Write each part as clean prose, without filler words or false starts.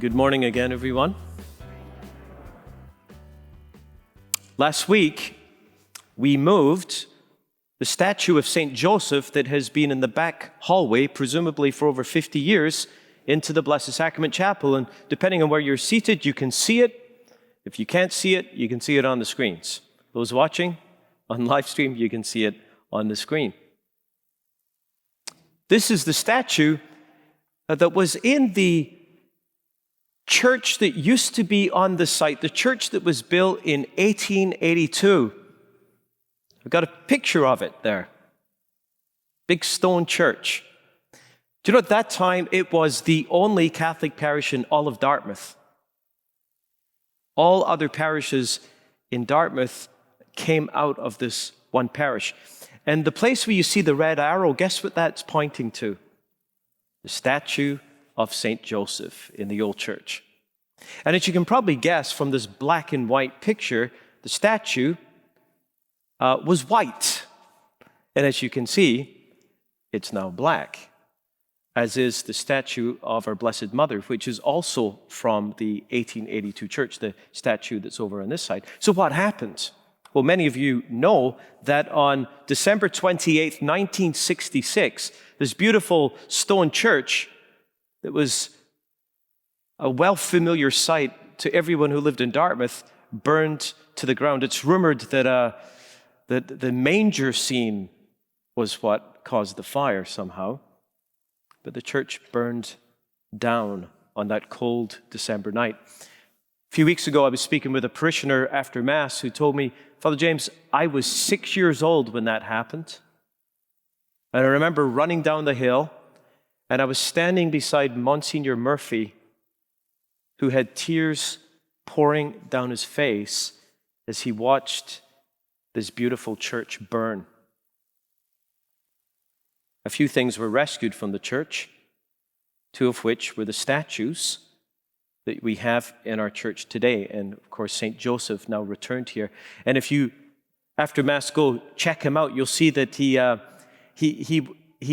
Good morning again, everyone. Last week, we moved the statue of St. Joseph that has been in the back hallway, presumably for over 50 years, into the Blessed Sacrament Chapel. And depending on where you're seated, you can see it. If you can't see it, you can see it on the screens. Those watching on live stream, you can see it on the screen. This is the statue that was in the church that used to be on the site, the church that was built in 1882. I've got a picture of it there. Big stone church. Do you know at that time it was the only Catholic parish in all of Dartmouth? All other parishes in Dartmouth came out of this one parish. And the place where you see the red arrow, guess what that's pointing to? The statue of St. Joseph in the old church. And as you can probably guess from this black and white picture, the statue was white. And as you can see, it's now black, as is the statue of our Blessed Mother, which is also from the 1882 church, the statue that's over on this side. So what happened? Well, many of you know that on December 28th, 1966, this beautiful stone church that was a well-familiar sight to everyone who lived in Dartmouth burned to the ground. It's rumored that the manger scene was what caused the fire somehow, but the church burned down on that cold December night. A few weeks ago, I was speaking with a parishioner after Mass who told me, Father James, I was 6 years old when that happened. And I remember running down the hill, and I was standing beside Monsignor Murphy, who had tears pouring down his face as he watched this beautiful church burn. A few things were rescued from the church, two of which were the statues that we have in our church today. And of course, St. Joseph now returned here. And if you, after Mass, go check him out, you'll see that he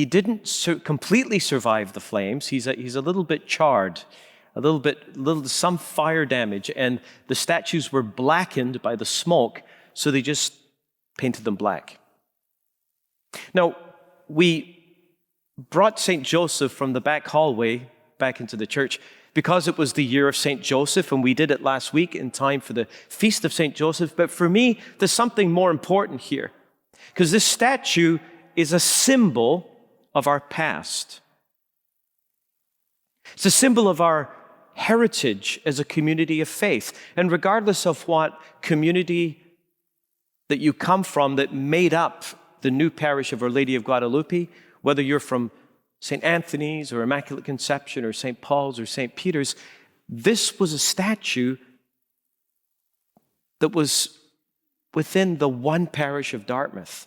didn't completely survive the flames. He's a little bit charred, some fire damage, and the statues were blackened by the smoke, so they just painted them black. Now, we brought St. Joseph from the back hallway back into the church because it was the year of St. Joseph, and we did it last week in time for the Feast of St. Joseph. But for me, there's something more important here, because this statue is a symbol of our past. It's a symbol of our heritage as a community of faith. And regardless of what community that you come from that made up the new parish of Our Lady of Guadalupe, whether you're from St. Anthony's or Immaculate Conception or St. Paul's or St. Peter's, this was a statue that was within the one parish of Dartmouth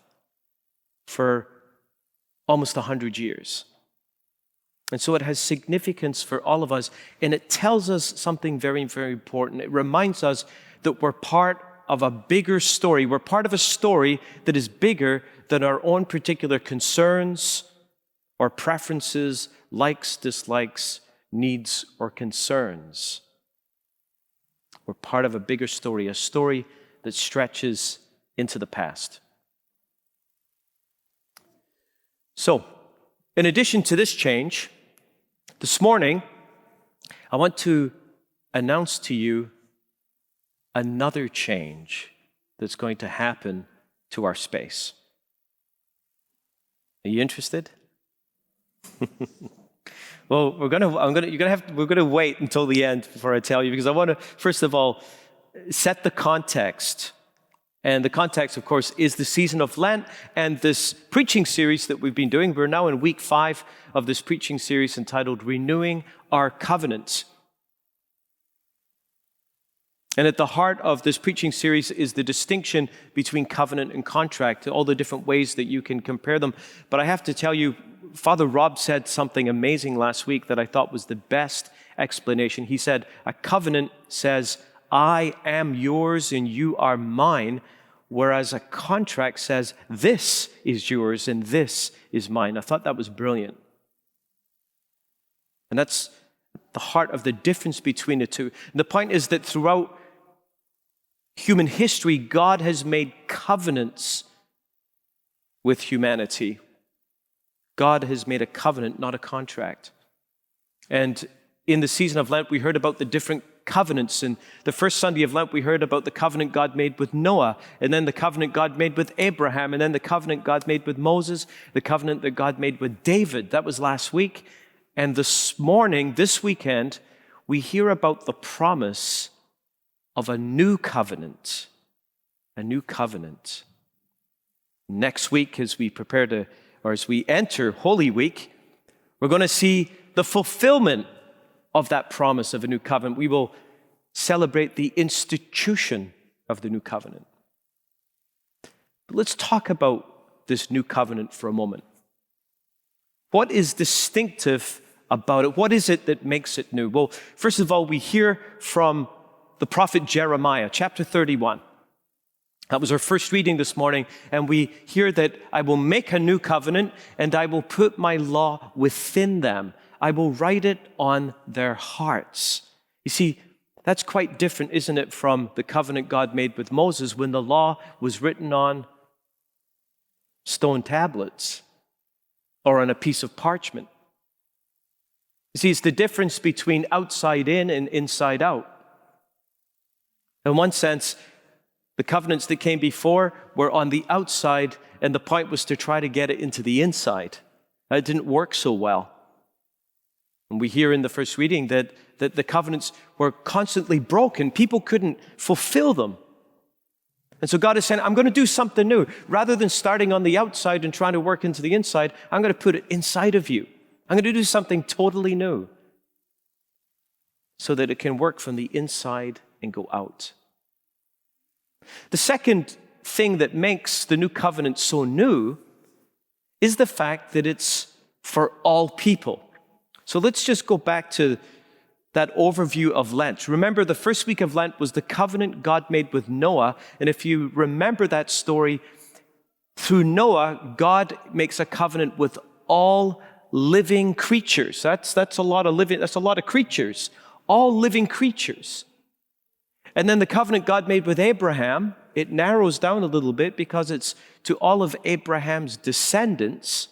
for almost 100 years. And so it has significance for all of us, and it tells us something very, very important. It reminds us that we're part of a bigger story. We're part of a story that is bigger than our own particular concerns or preferences, likes, dislikes, needs, or concerns. We're part of a bigger story, a story that stretches into the past. So, in addition to this change, this morning, I want to announce to you another change that's going to happen to our space. Are you interested? Well, we're going to wait until the end before I tell you, because I want to first of all set the context. And the context, of course, is the season of Lent and this preaching series that we've been doing. We're now in week 5 of this preaching series entitled Renewing Our Covenant. And at the heart of this preaching series is the distinction between covenant and contract, all the different ways that you can compare them. But I have to tell you, Father Rob said something amazing last week that I thought was the best explanation. He said, a covenant says, I am yours and you are mine, whereas a contract says, this is yours and this is mine. I thought that was brilliant. And that's the heart of the difference between the two. And the point is that throughout human history, God has made covenants with humanity. God has made a covenant, not a contract. And in the season of Lent, we heard about the different covenants. And the first Sunday of Lent, we heard about the covenant God made with Noah, and then the covenant God made with Abraham, and then the covenant God made with Moses, the covenant that God made with David. That was last week. And this morning, this weekend, we hear about the promise of a new covenant. A new covenant. Next week, as we enter Holy Week, we're going to see the fulfillment of that promise of a new covenant. We will celebrate the institution of the new covenant. But let's talk about this new covenant for a moment. What is distinctive about it? What is it that makes it new? Well, first of all, we hear from the prophet Jeremiah, chapter 31. That was our first reading this morning, and we hear that I will make a new covenant and I will put my law within them. I will write it on their hearts. You see, that's quite different, isn't it, from the covenant God made with Moses when the law was written on stone tablets or on a piece of parchment. You see, it's the difference between outside in and inside out. In one sense, the covenants that came before were on the outside, and the point was to try to get it into the inside. It didn't work so well. And we hear in the first reading that the covenants were constantly broken. People couldn't fulfill them. And so God is saying, I'm going to do something new. Rather than starting on the outside and trying to work into the inside, I'm going to put it inside of you. I'm going to do something totally new so that it can work from the inside and go out. The second thing that makes the new covenant so new is the fact that it's for all people. So let's just go back to that overview of Lent. Remember, the first week of Lent was the covenant God made with Noah. And if you remember that story, through Noah, God makes a covenant with all living creatures. That's a lot of creatures. All living creatures. And then the covenant God made with Abraham, it narrows down a little bit because it's to all of Abraham's descendants,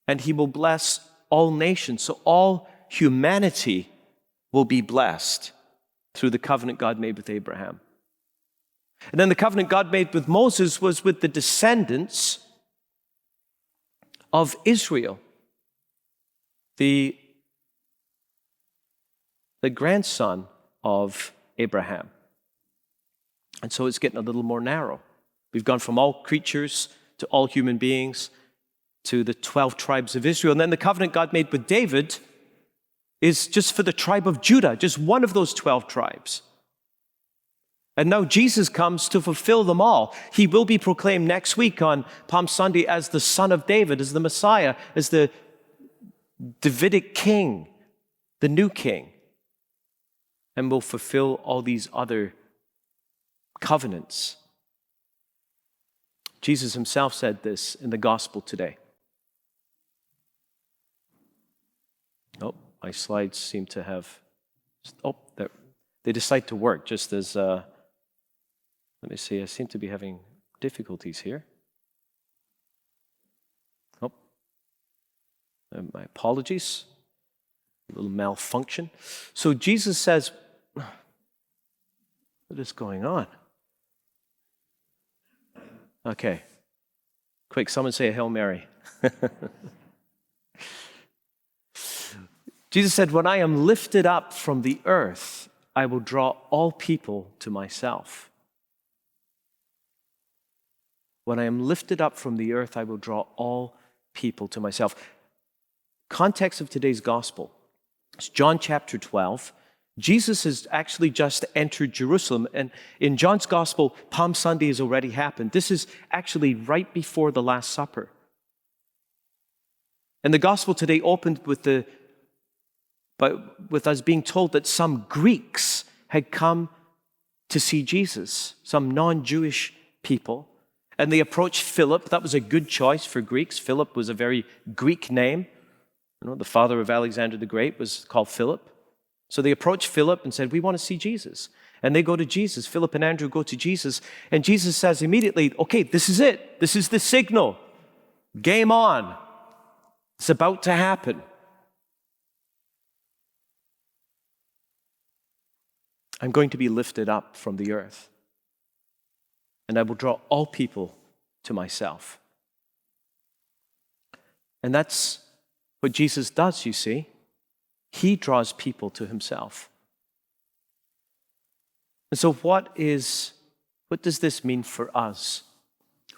and he will bless all nations. So all humanity will be blessed through the covenant God made with Abraham. And then the covenant God made with Moses was with the descendants of Israel, the grandson of Abraham. And so it's getting a little more narrow. We've gone from all creatures to all human beings to the 12 tribes of Israel. And then the covenant God made with David is just for the tribe of Judah, just one of those 12 tribes. And now Jesus comes to fulfill them all. He will be proclaimed next week on Palm Sunday as the Son of David, as the Messiah, as the Davidic king, the new king, and will fulfill all these other covenants. Jesus himself said this in the gospel today. Oh, my slides seem to have... they decide to work just as... let me see, I seem to be having difficulties here. Oh, my apologies. A little malfunction. So Jesus says, what is going on? Okay. Quick, someone say a Hail Mary. Jesus said, when I am lifted up from the earth, I will draw all people to myself. When I am lifted up from the earth, I will draw all people to myself. Context of today's gospel. It's John chapter 12. Jesus has actually just entered Jerusalem. And in John's gospel, Palm Sunday has already happened. This is actually right before the Last Supper. And the gospel today opened with us being told that some Greeks had come to see Jesus, some non-Jewish people. And they approached Philip. That was a good choice for Greeks. Philip was a very Greek name. The father of Alexander the Great was called Philip. So they approached Philip and said, we want to see Jesus. And they go to Jesus. Philip and Andrew go to Jesus. And Jesus says immediately, okay, this is it. This is the signal. Game on. It's about to happen. I'm going to be lifted up from the earth. And I will draw all people to myself. And that's what Jesus does, you see. He draws people to himself. And so what does this mean for us?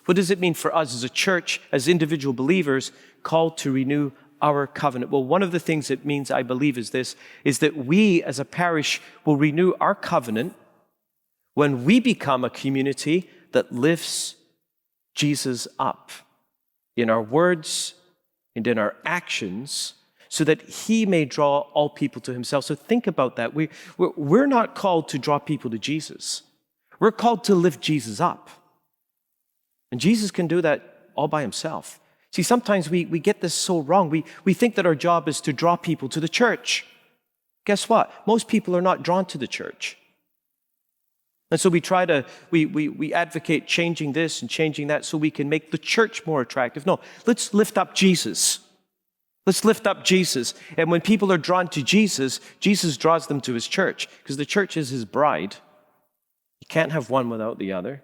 What does it mean for us as a church, as individual believers called to renew our covenant? Well, one of the things it means, I believe, is that we as a parish will renew our covenant when we become a community that lifts Jesus up in our words and in our actions, so that he may draw all people to himself. So think about that. We're not called to draw people to Jesus. We're called to lift Jesus up. And Jesus can do that all by himself. See, sometimes we get this so wrong. We think that our job is to draw people to the church. Guess what? Most people are not drawn to the church. And so we advocate changing this and changing that so we can make the church more attractive. No, let's lift up Jesus. Let's lift up Jesus. And when people are drawn to Jesus, Jesus draws them to his church, because the church is his bride. You can't have one without the other.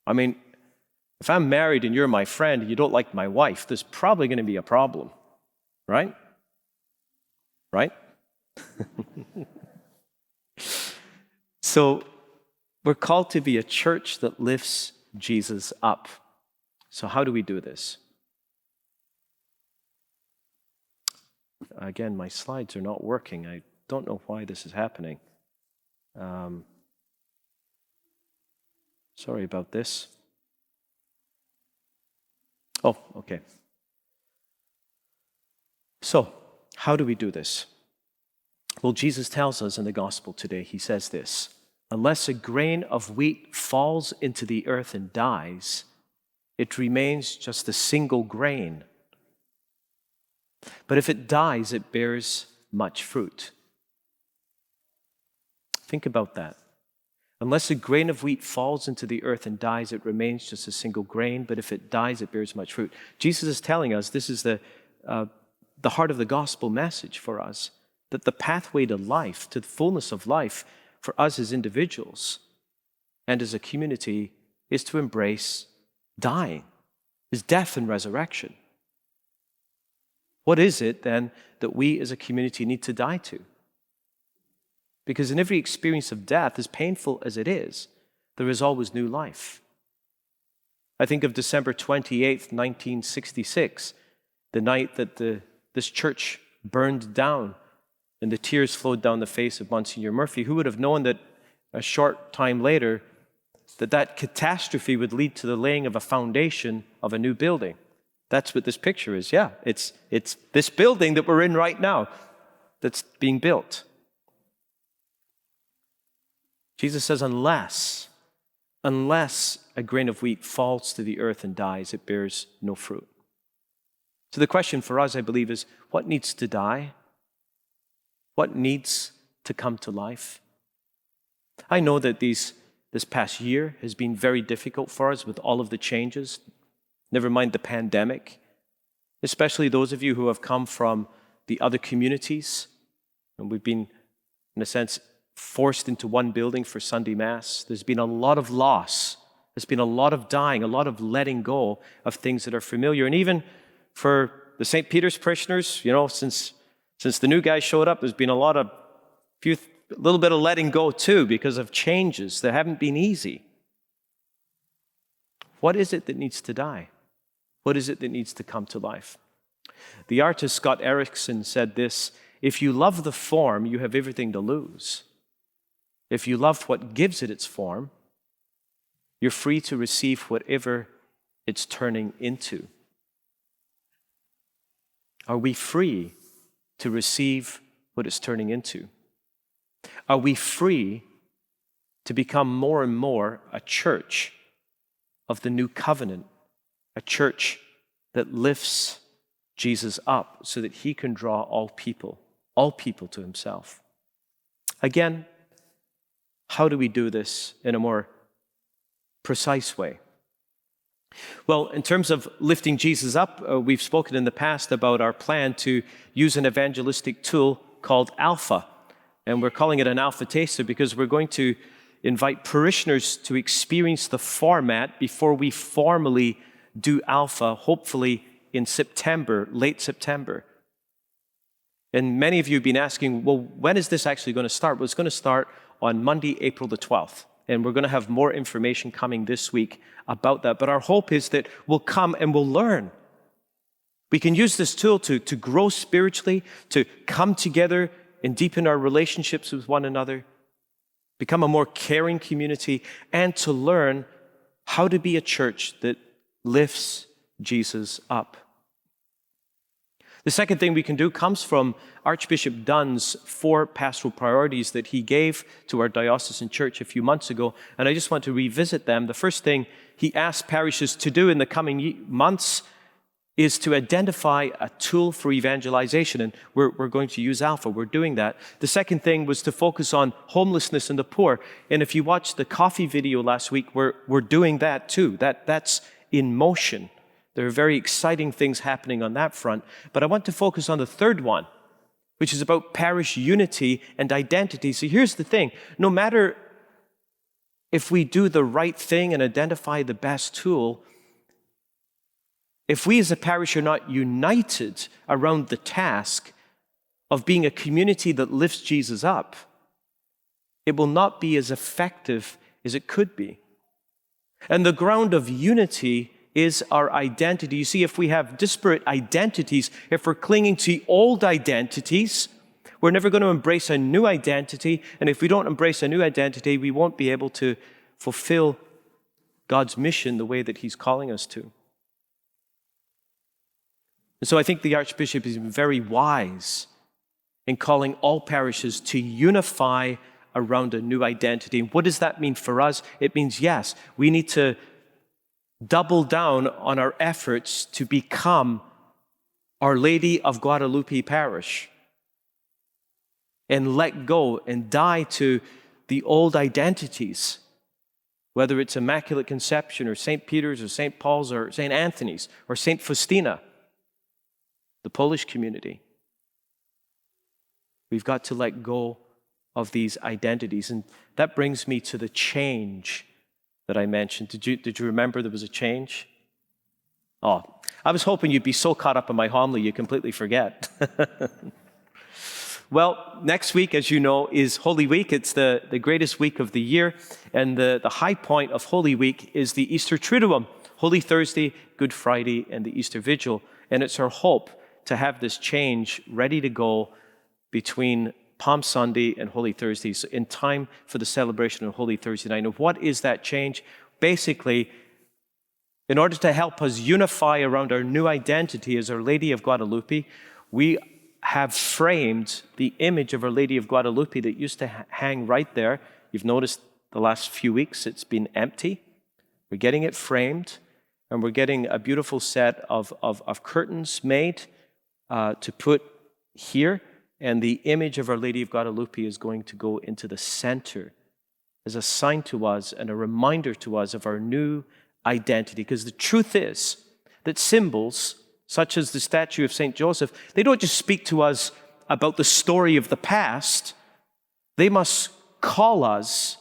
I mean, if I'm married and you're my friend and you don't like my wife, there's probably going to be a problem, right? Right? So we're called to be a church that lifts Jesus up. So how do we do this? Again, my slides are not working. I don't know why this is happening. Sorry about this. Oh, okay. So, how do we do this? Well, Jesus tells us in the gospel today, he says this: unless a grain of wheat falls into the earth and dies, it remains just a single grain. But if it dies, it bears much fruit. Think about that. Unless a grain of wheat falls into the earth and dies, it remains just a single grain. But if it dies, it bears much fruit. Jesus is telling us, this is the heart of the gospel message for us, that the pathway to life, to the fullness of life for us as individuals and as a community, is to embrace dying, is death and resurrection. What is it then that we as a community need to die to? Because in every experience of death, as painful as it is, there is always new life. I think of December 28th, 1966, the night that this church burned down and the tears flowed down the face of Monsignor Murphy. Who would have known that a short time later that catastrophe would lead to the laying of a foundation of a new building? That's what this picture is. Yeah, it's this building that we're in right now that's being built. Jesus says, unless a grain of wheat falls to the earth and dies, it bears no fruit. So the question for us, I believe, is what needs to die? What needs to come to life? I know that this past year has been very difficult for us with all of the changes, never mind the pandemic, especially those of you who have come from the other communities. And we've been, in a sense, forced into one building for Sunday Mass. There's been a lot of loss. There's been a lot of dying, a lot of letting go of things that are familiar. And even for the St. Peter's parishioners, since the new guy showed up, there's been a little bit of letting go too, because of changes that haven't been easy. What is it that needs to die? What is it that needs to come to life? The artist Scott Erickson said this: if you love the form, you have everything to lose. If you love what gives it its form, you're free to receive whatever it's turning into. Are we free to receive what it's turning into? Are we free to become more and more a church of the new covenant, a church that lifts Jesus up so that he can draw all people to himself. Again, how do we do this in a more precise way? Well, in terms of lifting Jesus up, we've spoken in the past about our plan to use an evangelistic tool called Alpha. And we're calling it an Alpha Taster because we're going to invite parishioners to experience the format before we formally do Alpha, hopefully in September, late September. And many of you have been asking, well, when is this actually going to start? Well, it's going to start on Monday, April the 12th. And we're going to have more information coming this week about that. But our hope is that we'll come and we'll learn. We can use this tool to grow spiritually, to come together and deepen our relationships with one another, become a more caring community, and to learn how to be a church that lifts Jesus up. The second thing we can do comes from Archbishop Dunn's 4 pastoral priorities that he gave to our diocesan church a few months ago, and I just want to revisit them. The first thing he asked parishes to do in the coming months is to identify a tool for evangelization, and we're going to use Alpha. We're doing that. The second thing was to focus on homelessness and the poor, and if you watched the coffee video last week, we're doing that too. That's in motion. There are very exciting things happening on that front. But I want to focus on the third one, which is about parish unity and identity. So here's the thing. No matter if we do the right thing and identify the best tool, if we as a parish are not united around the task of being a community that lifts Jesus up, it will not be as effective as it could be. And the ground of unity is our identity. You see, if we have disparate identities, if we're clinging to old identities, we're never going to embrace a new identity. And if we don't embrace a new identity, we won't be able to fulfill God's mission the way that he's calling us to. And so I think the Archbishop has been very wise in calling all parishes to unify around a new identity. And what does that mean for us? It means, yes, we need to double down on our efforts to become Our Lady of Guadalupe Parish and let go and die to the old identities, whether it's Immaculate Conception or St. Peter's or St. Paul's or St. Anthony's or St. Faustina, the Polish community. We've got to let go of these identities. And that brings me to the change that I mentioned. Did you remember there was a change? Oh, I was hoping you'd be so caught up in my homily you completely forget. Well, next week, as you know, is Holy Week. It's the greatest week of the year. And the high point of Holy Week is the Easter Triduum, Holy Thursday, Good Friday, and the Easter Vigil. And it's our hope to have this change ready to go between Palm Sunday and Holy Thursday, so in time for the celebration of Holy Thursday night. And what is that change? Basically, in order to help us unify around our new identity as Our Lady of Guadalupe, we have framed the image of Our Lady of Guadalupe that used to hang right there. You've noticed the last few weeks it's been empty. We're getting it framed, and we're getting a beautiful set of curtains made to put here. And the image of Our Lady of Guadalupe is going to go into the center as a sign to us and a reminder to us of our new identity. Because the truth is that symbols, such as the statue of St. Joseph, they don't just speak to us about the story of the past. They must call us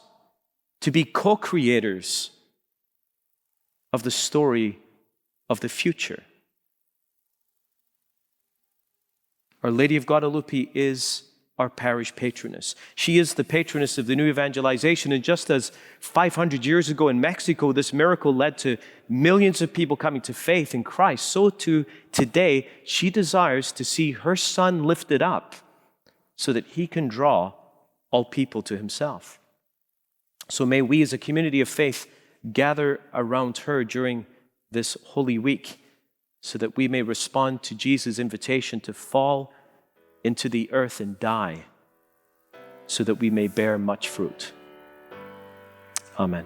to be co-creators of the story of the future. Our Lady of Guadalupe is our parish patroness. She is the patroness of the new evangelization. And just as 500 years ago in Mexico, this miracle led to millions of people coming to faith in Christ, so too today, she desires to see her Son lifted up so that he can draw all people to himself. So may we as a community of faith gather around her during this Holy Week, so that we may respond to Jesus' invitation to fall into the earth and die, so that we may bear much fruit. Amen.